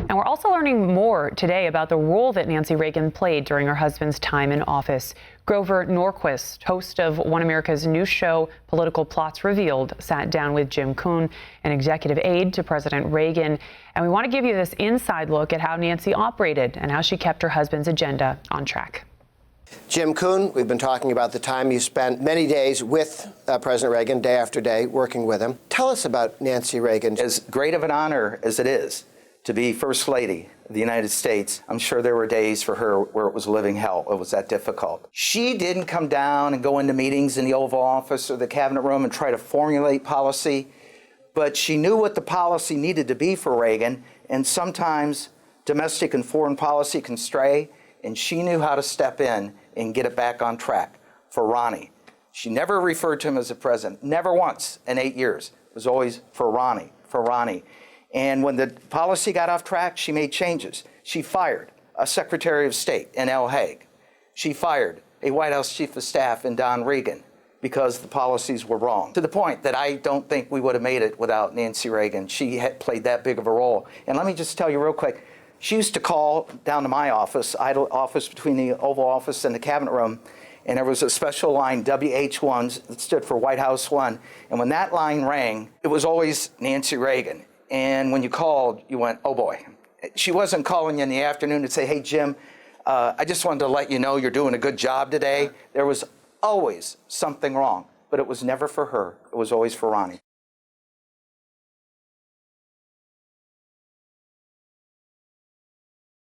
And we're also learning more today about the role that Nancy Reagan played during her husband's time in office. Grover Norquist, host of One America's new show, Political Plots Revealed, sat down with Jim Kuhn, an executive aide to President Reagan. And we want to give you this inside look at how Nancy operated and how she kept her husband's agenda on track. Jim Kuhn, we've been talking about the time you spent many days with President Reagan, day after day, working with him. Tell us about Nancy Reagan. As great of an honor as it is to be First Lady of the United States, I'm sure there were days for her where it was living hell. It was that difficult. She didn't come down and go into meetings in the Oval Office or the Cabinet Room and try to formulate policy, but she knew what the policy needed to be for Reagan, and sometimes domestic and foreign policy can stray, and she knew how to step in and get it back on track for Ronnie. She never referred to him as a president, never once in 8 years. It was always for Ronnie, for Ronnie. And when the policy got off track, she made changes. She fired a Secretary of State in El Hague. She fired a White House Chief of Staff in Don Regan because the policies were wrong. To the point that I don't think we would have made it without Nancy Reagan. She had played that big of a role. And let me just tell you real quick, she used to call down to my office, idle office between the Oval Office and the Cabinet Room, and there was a special line, WH1, that stood for White House 1. And when that line rang, it was always Nancy Reagan. And when you called, you went, oh boy. She wasn't calling you in the afternoon to say, hey, Jim, I just wanted to let you know you're doing a good job today. There was always something wrong, but it was never for her. It was always for Ronnie.